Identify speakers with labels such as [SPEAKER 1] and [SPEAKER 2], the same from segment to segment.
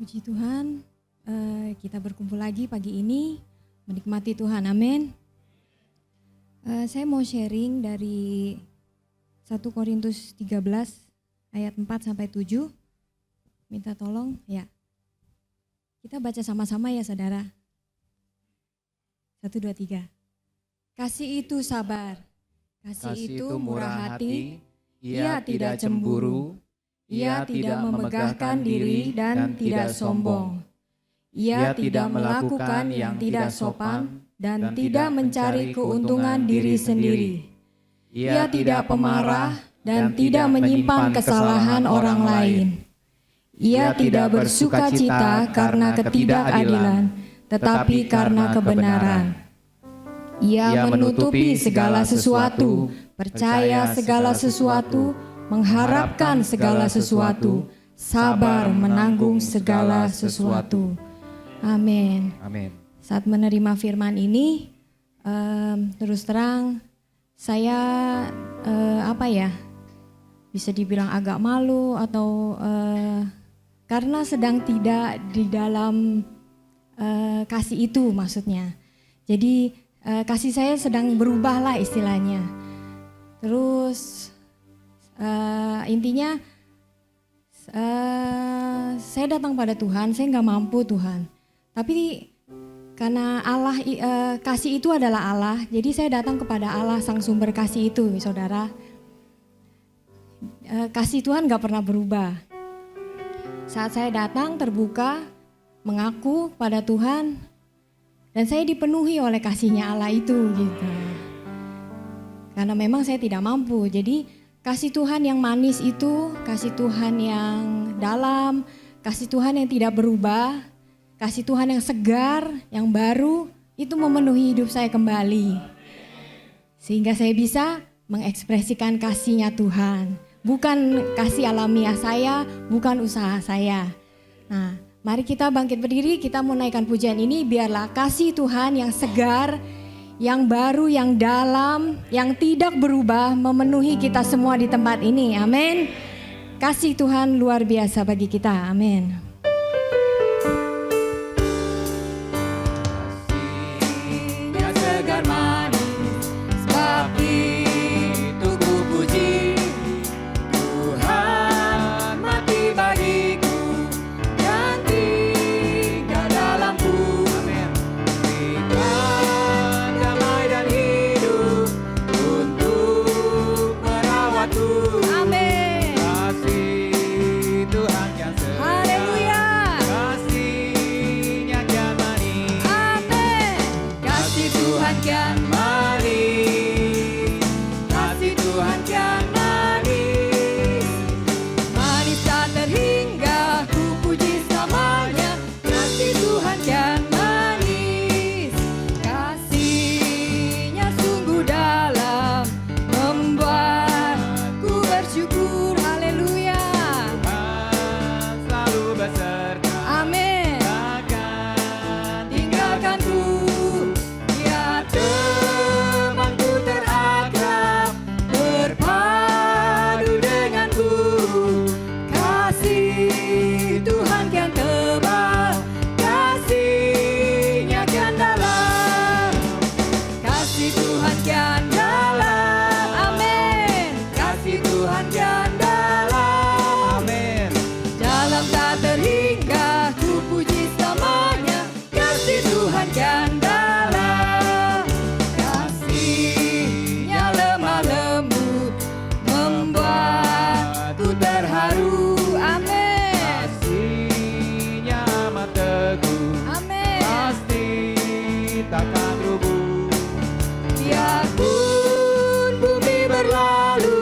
[SPEAKER 1] Puji Tuhan, kita berkumpul lagi pagi ini, menikmati Tuhan, amin. Saya mau sharing dari 1 Korintus 13 ayat 4-7, minta tolong ya. Kita baca sama-sama ya saudara. 1, 2, 3. Kasih itu sabar, kasih itu murah hati, ia tidak cemburu, ia tidak memegahkan diri dan tidak sombong. Ia tidak melakukan yang tidak sopan dan tidak mencari keuntungan diri sendiri. Ia tidak pemarah dan tidak menyimpan kesalahan orang lain. Ia tidak bersukacita karena ketidakadilan, tetapi karena kebenaran. Ia menutupi segala sesuatu, percaya segala sesuatu, mengharapkan segala sesuatu, sabar menanggung segala sesuatu. Amin.
[SPEAKER 2] Amin.
[SPEAKER 1] Saat menerima firman ini, terus terang saya bisa dibilang agak malu atau karena sedang tidak di dalam kasih itu maksudnya. Jadi kasih saya sedang berubah lah istilahnya. Terus intinya saya datang pada Tuhan, saya nggak mampu Tuhan. Tapi karena Allah kasih itu adalah Allah, jadi saya datang kepada Allah sang sumber kasih itu, saudara. Kasih Tuhan nggak pernah berubah. Saat saya datang terbuka, mengaku pada Tuhan, dan saya dipenuhi oleh kasihnya Allah itu gitu. Karena memang saya tidak mampu, jadi kasih Tuhan yang manis itu, kasih Tuhan yang dalam, kasih Tuhan yang tidak berubah, kasih Tuhan yang segar, yang baru, itu memenuhi hidup saya kembali. Sehingga saya bisa mengekspresikan kasihnya Tuhan. Bukan kasih alamiah saya, bukan usaha saya. Nah, mari kita bangkit berdiri, kita mau naikkan pujian ini, biarlah kasih Tuhan yang segar, yang baru, yang dalam, yang tidak berubah memenuhi kita semua di tempat ini. Amin. Kasih Tuhan luar biasa bagi kita. Amin.
[SPEAKER 2] Kasih-Nya segar manis, sebab itu ku puji. Tuhan mati bagiku dan tinggal dalamku. Amin. Berikan damai dan hidup untuk merawatku.
[SPEAKER 1] Amin.
[SPEAKER 2] Kasih Tuhan yang segar.
[SPEAKER 1] Haleluya.
[SPEAKER 2] Kasih-Nya kian manis.
[SPEAKER 1] Amin.
[SPEAKER 2] Kasih Tuhan kian manis. Kasih Tuhan kian manis.
[SPEAKER 1] Manis tak terhingga, ku puji selamanya. Kasih Tuhan kian manis. Kasih-Nya sungguh dalam, membuatku bersyukur. Haleluya.
[SPEAKER 2] Tuhan selalu beserta.
[SPEAKER 1] Amin.
[SPEAKER 2] Takkan
[SPEAKER 1] Tinggalkanku,
[SPEAKER 2] Dia temanku terakrab, berpadu denganku.
[SPEAKER 1] kasih Tuhan kian tebal,
[SPEAKER 2] Kasih-Nya kian dalam.
[SPEAKER 1] kasih Tuhan kian dalam. Amin.
[SPEAKER 2] Kasih Tuhan kian dalam. Amin.
[SPEAKER 1] Dalam tak terhingga, ku puji selamanya. Kasih Tuhan kian dalam. Kasih-Nya lemah lembut, membuatku terharu. Amin.
[SPEAKER 2] Kasih-Nya amat teguh,
[SPEAKER 1] Amin.
[SPEAKER 2] pasti takkan rubuh.
[SPEAKER 1] Biarpun bumi berlalu,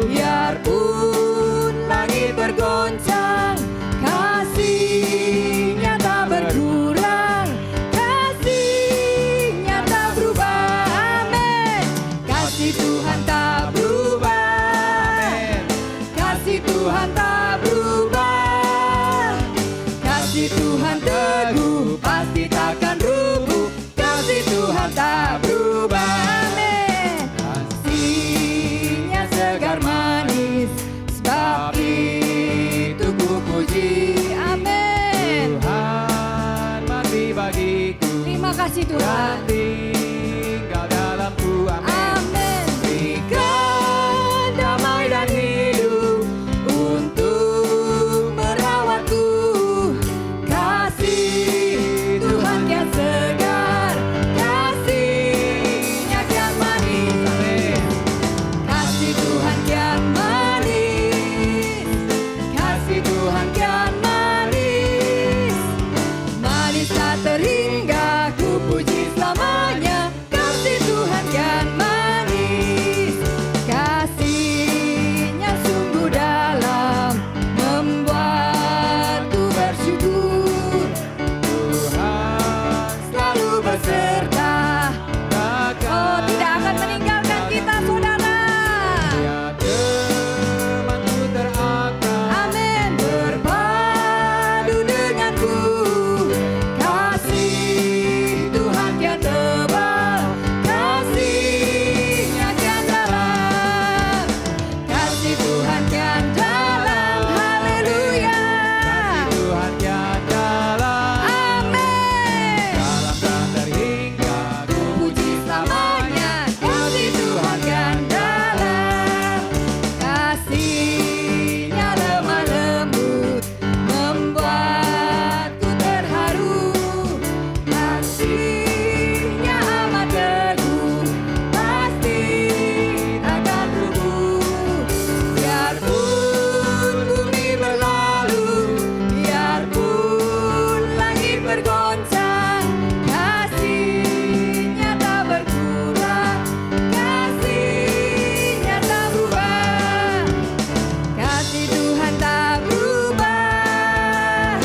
[SPEAKER 1] biarpun langit bergoncang, kasih-Nya tak berkurang, kasih-Nya tak berubah. Amin. Kasih Tuhan tak berubah.
[SPEAKER 2] Amin.
[SPEAKER 1] Kasih Tuhan tak berubah. Kasih Tuhan teguh, pasti takkan rubuh. Kasih Tuhan tak berubah. Amin. Kasih-Nya segar manis, sebab itu ku puji. Amin. kasih
[SPEAKER 2] dan
[SPEAKER 1] Tuhan.
[SPEAKER 2] tinggal dalamku. Amin.
[SPEAKER 1] Amin.
[SPEAKER 2] Berikan damai dan hidup untuk merawatku. Kasih Tuhan yang segar, kasih-Nya kian manis. Amin. Kasih Tuhan kian manis, kasih Tuhan kian manis, manis tak terhingga ku puji selamanya. Kasih Tuhan kian manis, kasih-Nya sungguh dalam, membuatku bersyukur. Tuhan selalu beserta, oh tidak akan meninggalkan kita saudara. Ya temanku terakrab, amin, berpadu denganku. Kasih Tuhan kian tebal, kasih-Nya kian dalam, kasih Tuhan kian dalam, haleluya. Kasih Tuhan kian dalam, amin, dalam tak terhingga ku puji selamanya. Kasih Tuhan kian dalam, kasih-Nya lemah lembut, membuatku terharu. Kasih-Nya amat teguh, pasti takkan rubuh. Biarpun bumi berlalu, biarpun langit bergoncang, kasih-Nya tak berkurang, kasih-Nya tak berubah. Kasih Tuhan tak berubah,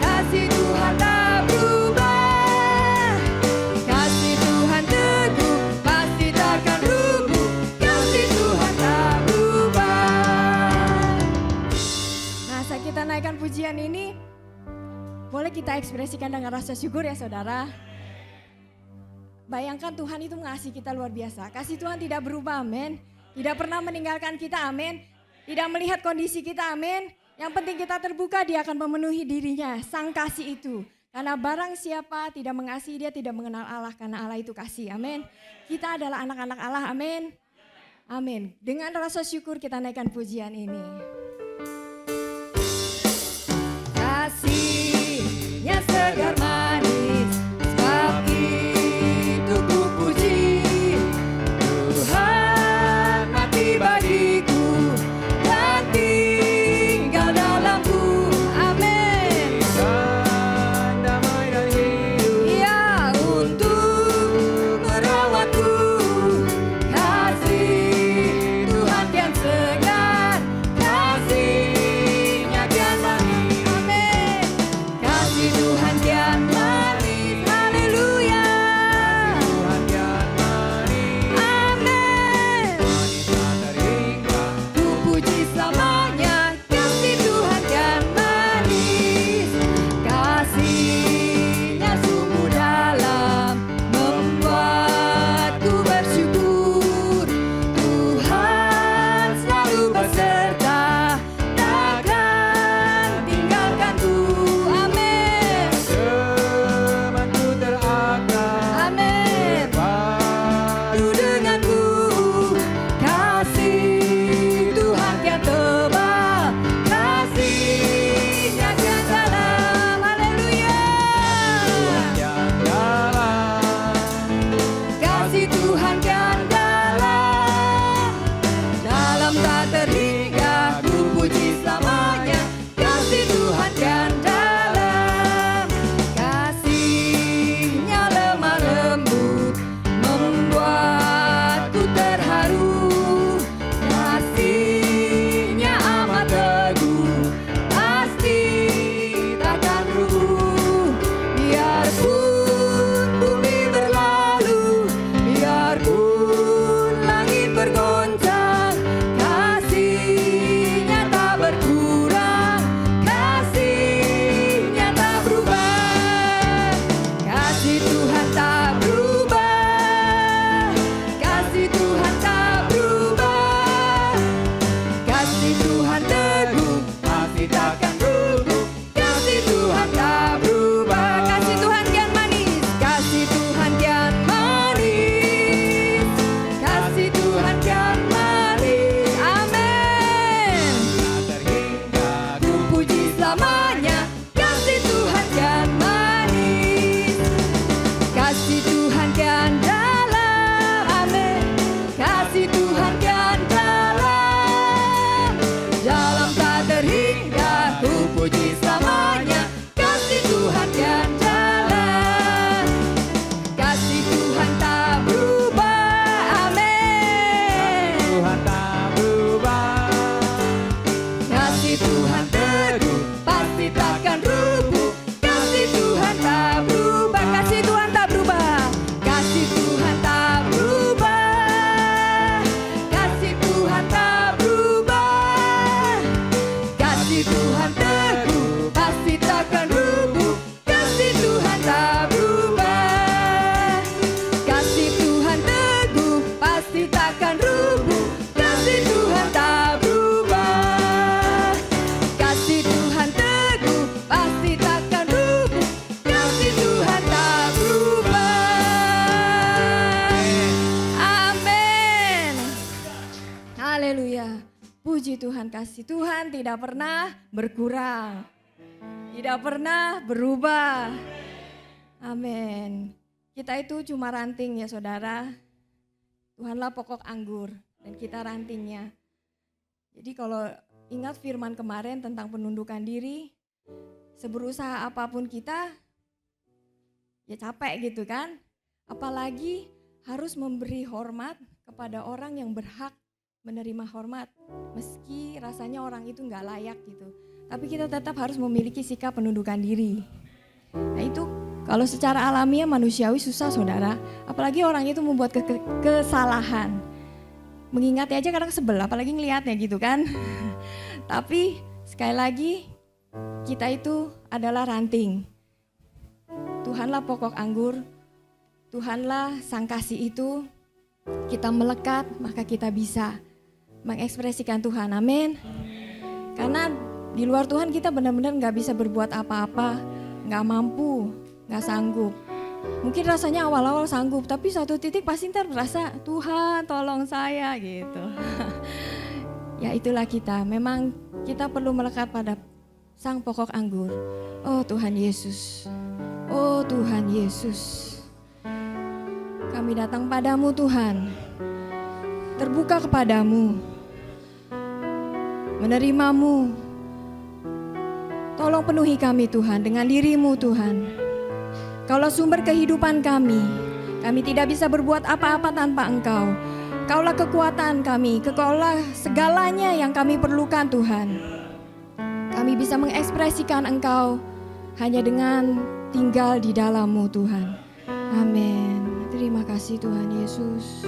[SPEAKER 2] kasih Tuhan tak berubah, kasih Tuhan teguh, pasti takkan rubuh, kasih Tuhan tak berubah. Nah, saat kita naikkan pujian ini, boleh kita ekspresikan dengan rasa syukur ya saudara. Bayangkan Tuhan itu mengasihi kita luar biasa. Kasih Tuhan tidak berubah, amin. Tidak pernah meninggalkan kita, amin. Tidak melihat kondisi kita, amin. Yang penting kita terbuka, Dia akan memenuhi dirinya, sang kasih itu. Karena barang siapa tidak mengasihi, dia tidak mengenal Allah, karena Allah itu kasih, amin. Kita adalah anak-anak Allah, amin. Amin. Dengan rasa syukur kita naikkan pujian ini. Kasih-Nya segar manis, sebab itu ku puji. Tuhan mati bagiku dan tinggal dalamku, amin. Berikan damai dan hidup, ya, untuk merawatku. Kasih Tuhan yang segar, kasih Kasih Tuhan tidak pernah berkurang, tidak pernah berubah. Amin. Kita itu cuma ranting ya saudara. Tuhanlah pokok anggur dan kita rantingnya. Jadi kalau ingat firman kemarin tentang penundukan diri, seberusaha apapun kita, ya capek gitu kan. Apalagi harus memberi hormat kepada orang yang berhak menerima hormat. Meski rasanya orang itu gak layak gitu. Tapi kita tetap harus memiliki sikap penundukan diri. Nah itu kalau secara alamiah manusiawi susah saudara. Apalagi orang itu membuat kesalahan. Mengingatnya aja kadang sebel, apalagi ngelihatnya gitu kan. Tapi sekali lagi kita itu adalah ranting. Tuhanlah pokok anggur, Tuhanlah sang kasih itu. Kita melekat maka kita bisa mengekspresikan Tuhan, amin. Karena di luar Tuhan kita benar-benar gak bisa berbuat apa-apa, gak mampu, gak sanggup. Mungkin rasanya awal-awal sanggup, tapi satu titik pasti ntar merasa Tuhan tolong saya gitu. Ya itulah kita, memang kita perlu melekat pada sang pokok anggur. Oh Tuhan Yesus, oh Tuhan Yesus. Kami datang padamu Tuhan, terbuka kepadamu, menerimamu. Tolong penuhi kami Tuhan dengan dirimu Tuhan. Kaulah sumber kehidupan kami. Kami tidak bisa berbuat apa-apa tanpa Engkau. Kaulah kekuatan kami, Kaulah segalanya yang kami perlukan Tuhan. Kami bisa mengekspresikan Engkau hanya dengan tinggal di dalam-Mu Tuhan. Amin. Terima kasih Tuhan Yesus.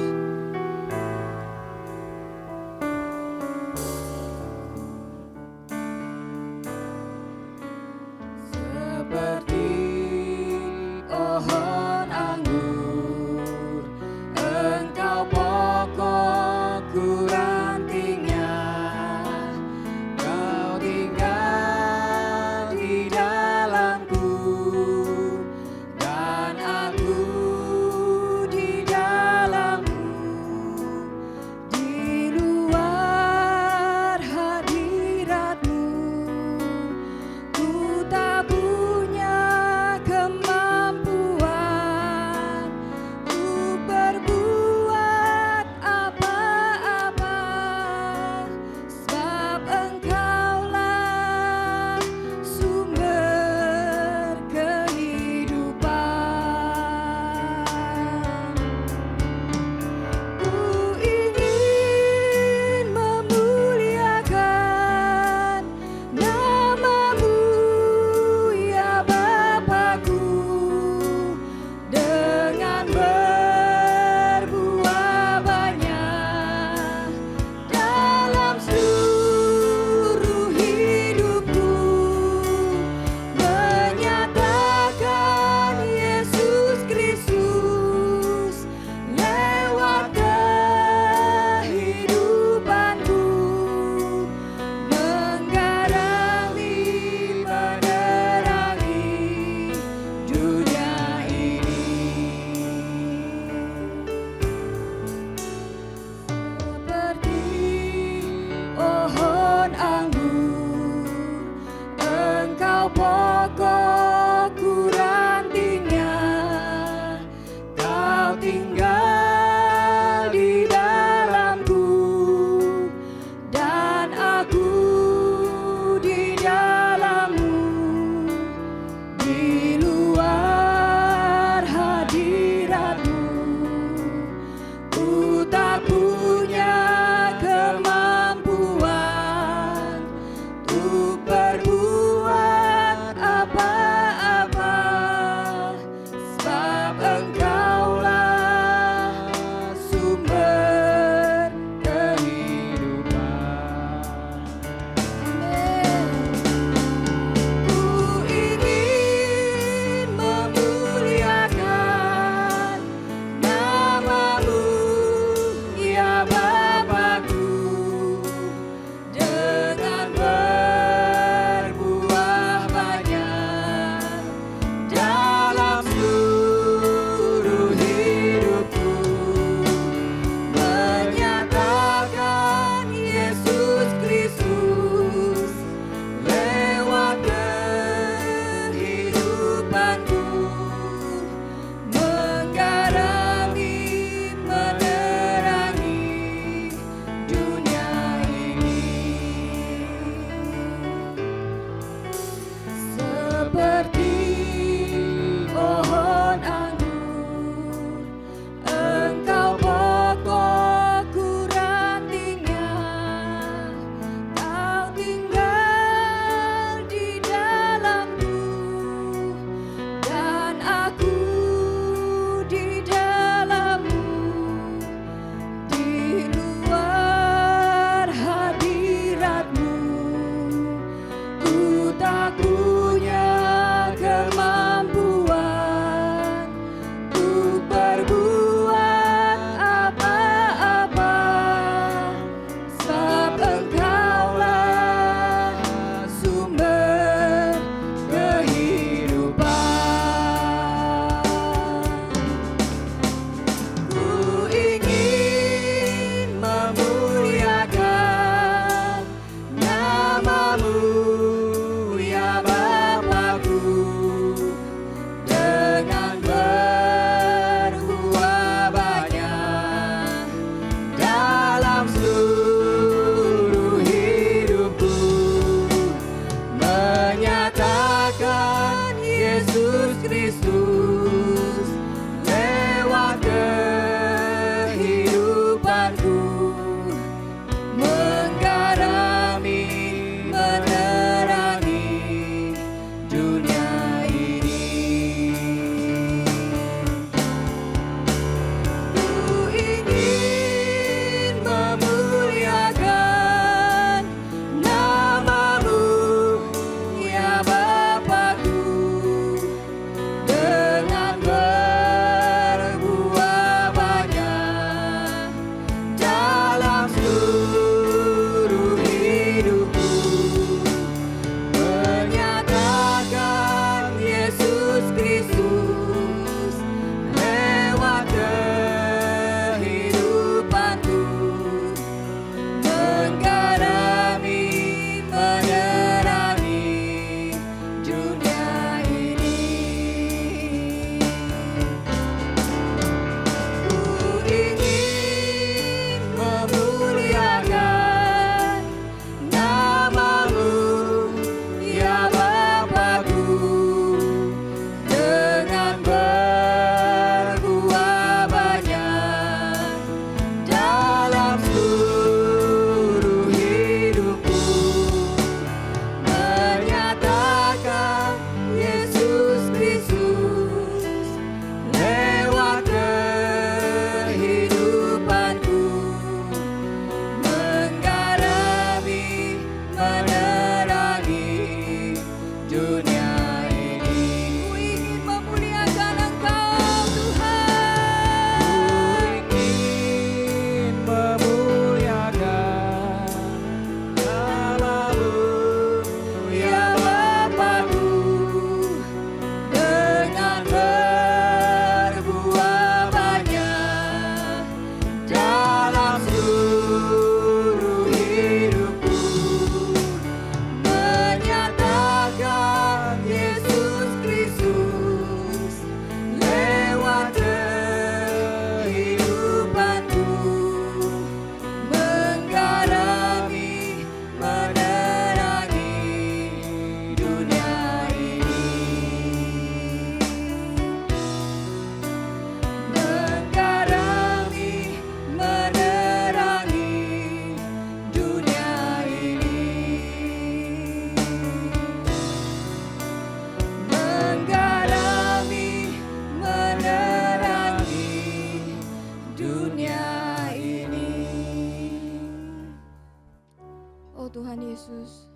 [SPEAKER 3] Kristus lewat kehidupanku, menggarami, menerangi dunia ini. Ku ingin memuliakan nama-Mu, ya Bapa-Ku, dengan berbuat banyak dalam seluruh hidupku, menyatakan Yesus Kristus lewat kehidupanku, menggarami, menerangi dunia ini. Ku ingin memuliakan nama-Mu, ya Bapa-Ku, dengan berbuat banyak dalam seluruh hidupku, menyatakan Yesus Kristus lewat kehidupanku, menggarami, menerangi dunia ini. Ku ingin memuliakan Engkau, Tuhan. Ku ingin memuliakan nama-Mu, ya Bapa-Ku, dengan berbuat banyak dalam seluruh hidupku, menyatakan Yesus Kristus lewat kehidupanku, menggarami, menerangi dunia ini. Menggarami, menerangi dunia ini. Menggarami, menerangi dunia ini.
[SPEAKER 2] Oh Tuhan Yesus,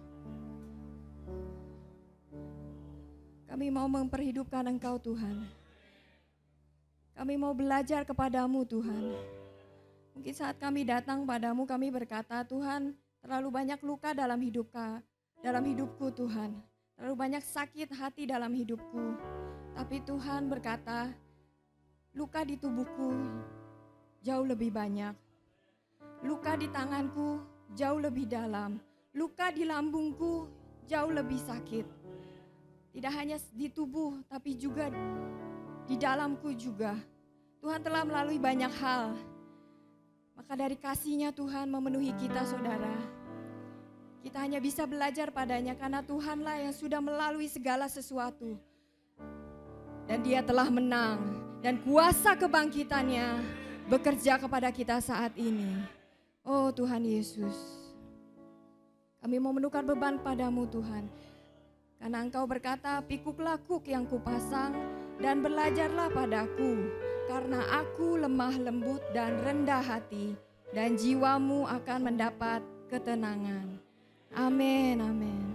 [SPEAKER 2] kami mau memperhidupkan Engkau Tuhan. Kami mau belajar kepadamu Tuhan. Mungkin saat kami datang padamu kami berkata, Tuhan, terlalu banyak luka dalam hidupku Tuhan. Terlalu banyak sakit hati dalam hidupku. Tapi Tuhan berkata, luka di tubuhku jauh lebih banyak. Luka di tanganku jauh lebih dalam. Luka di lambungku jauh lebih sakit. Tidak hanya di tubuh tapi juga di dalamku juga. Tuhan telah melalui banyak hal. Maka dari kasih-Nya Tuhan memenuhi kita saudara. Kita hanya bisa belajar padanya karena Tuhanlah yang sudah melalui segala sesuatu. Dan Dia telah menang. Dan kuasa kebangkitannya bekerja kepada kita saat ini. Oh Tuhan Yesus. Kami mau menukar beban padamu Tuhan. Karena Engkau berkata, pikuklah kuk yang kupasang dan belajarlah padaku. Karena aku lemah lembut dan rendah hati, dan jiwamu akan mendapat ketenangan. Amin, amin.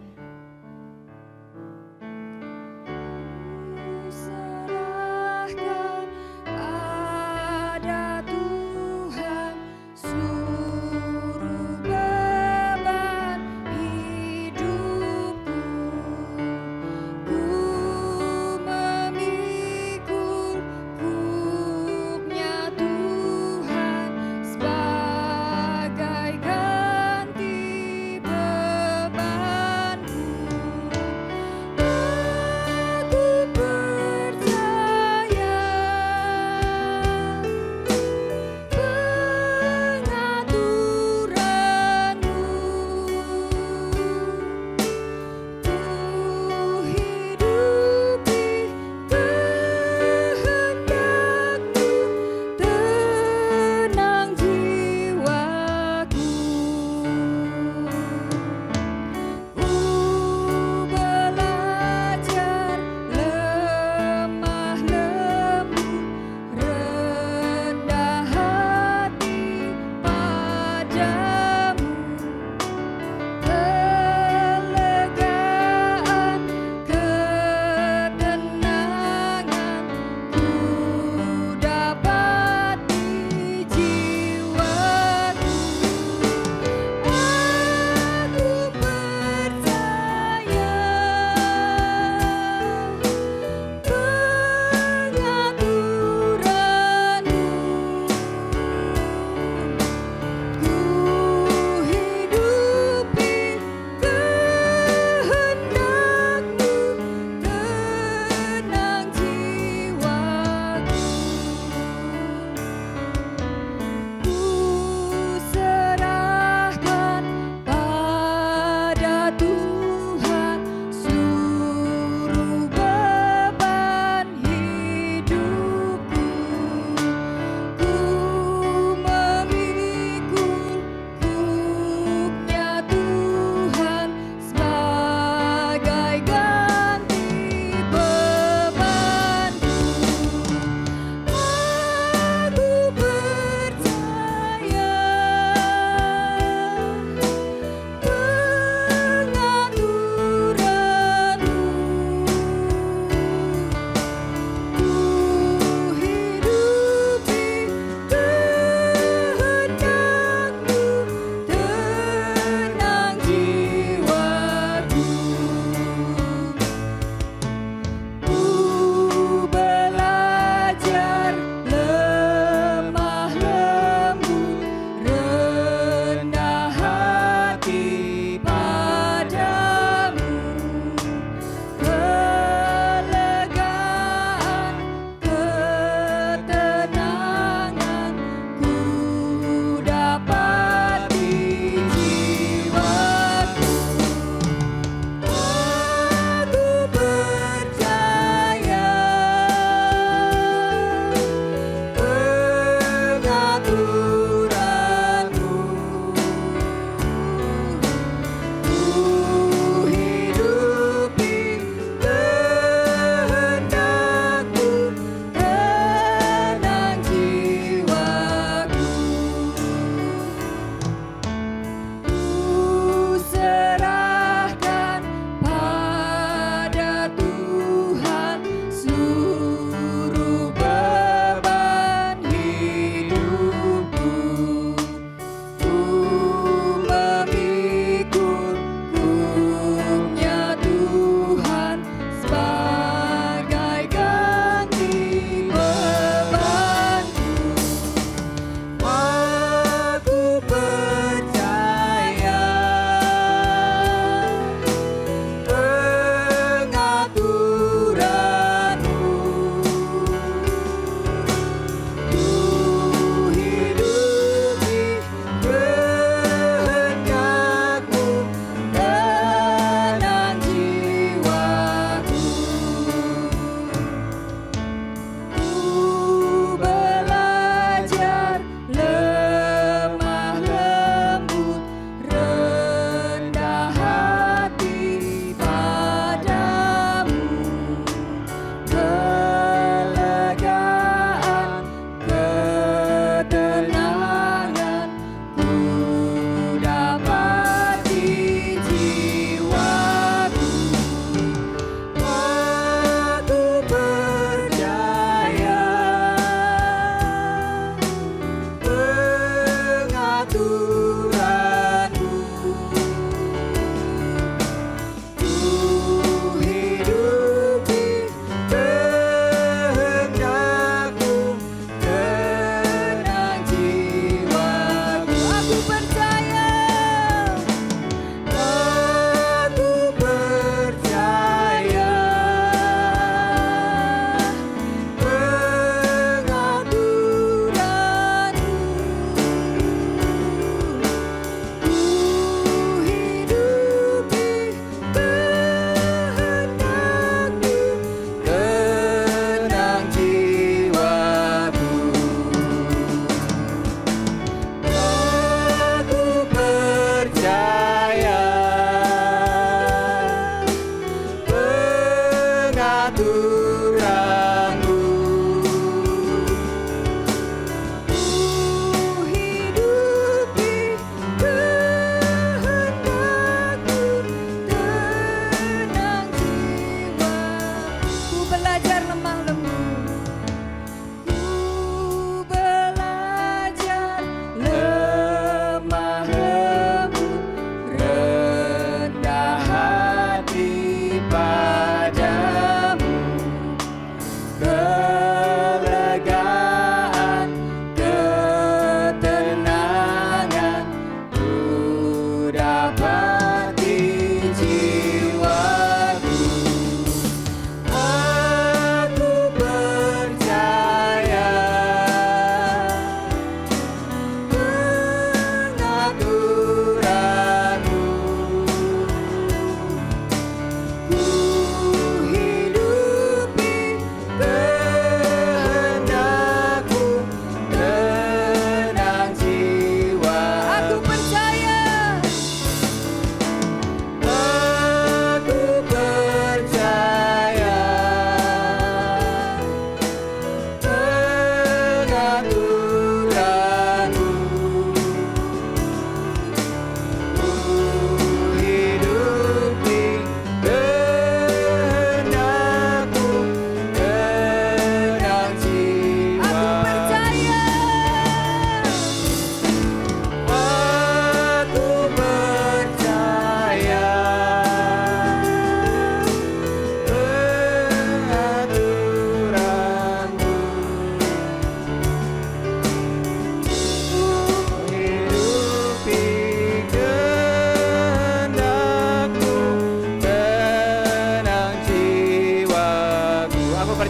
[SPEAKER 2] Serahkan pada Tuhan seluruh beban hidupku. Ku memikul kuknya Tuhan sebagai ganti beban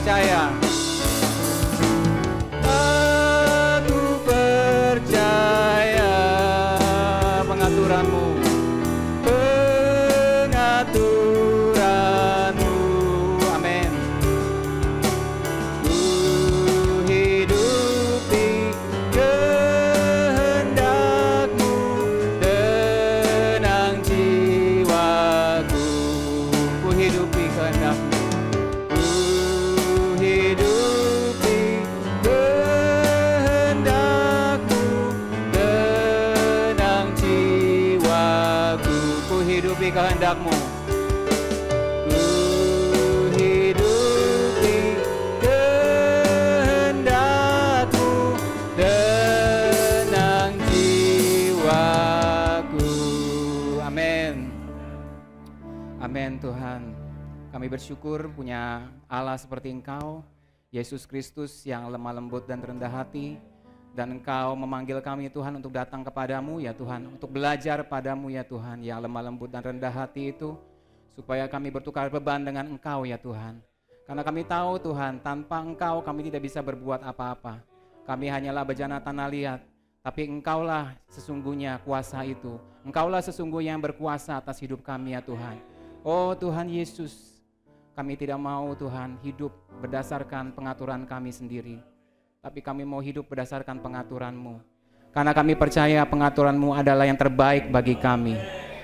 [SPEAKER 4] percaya. Aku percaya pengaturanmu, pengaturanmu. Amin. Ku hidupi kehendakmu, tenang jiwaku. Ku hidupi kehendakmu, ku hidupi kehendakmu, tenang jiwaku. Ku hidupi kehendakmu, ku hidupi kehendakmu, tenang jiwaku. Amin. Amin Tuhan. Kami bersyukur punya Allah seperti Engkau, Yesus Kristus yang lemah lembut dan rendah hati. Dan Engkau memanggil kami Tuhan untuk datang kepadamu ya Tuhan, untuk belajar padamu ya Tuhan, yang lemah lembut dan rendah hati itu, supaya kami bertukar beban dengan Engkau ya Tuhan. Karena kami tahu Tuhan, tanpa Engkau kami tidak bisa berbuat apa-apa. Kami hanyalah bejana tanah liat, tapi Engkaulah sesungguhnya kuasa itu. Engkaulah sesungguhnya yang berkuasa atas hidup kami ya Tuhan. Oh Tuhan Yesus, kami tidak mau Tuhan hidup berdasarkan pengaturan kami sendiri, tapi kami mau hidup berdasarkan pengaturan-Mu. Karena kami percaya pengaturan-Mu adalah yang terbaik bagi kami.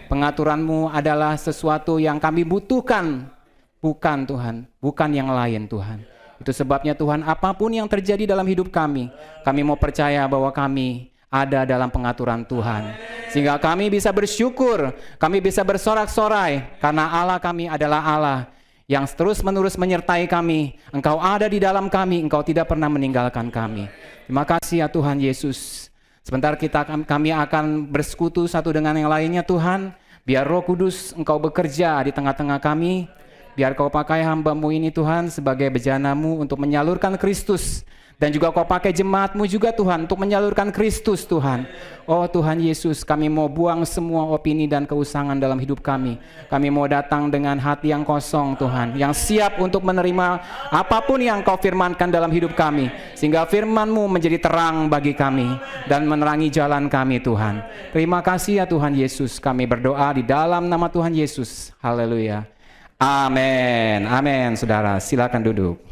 [SPEAKER 4] Pengaturan-Mu adalah sesuatu yang kami butuhkan, bukan Tuhan, bukan yang lain Tuhan. Itu sebabnya Tuhan, apapun yang terjadi dalam hidup kami mau percaya bahwa kami ada dalam pengaturan Tuhan. Sehingga kami bisa bersyukur, kami bisa bersorak-sorai, karena Allah kami adalah Allah yang terus-menerus menyertai kami. Engkau ada di dalam kami, Engkau tidak pernah meninggalkan kami. Terima kasih ya Tuhan Yesus. Sebentar kami akan bersekutu satu dengan yang lainnya Tuhan. Biar Roh Kudus Engkau bekerja di tengah-tengah kami. Biar Kau pakai hamba-Mu ini Tuhan sebagai bejana-Mu untuk menyalurkan Kristus. Dan juga Kau pakai jemaat-Mu juga Tuhan untuk menyalurkan Kristus Tuhan. Oh Tuhan Yesus, kami mau buang semua opini dan keusangan dalam hidup kami. Kami mau datang dengan hati yang kosong Tuhan, yang siap untuk menerima apapun yang Kau firmankan dalam hidup kami. Sehingga firman-Mu menjadi terang bagi kami dan menerangi jalan kami Tuhan. Terima kasih ya Tuhan Yesus, kami berdoa di dalam nama Tuhan Yesus. Haleluya. Amin. Amin. Saudara, silakan duduk.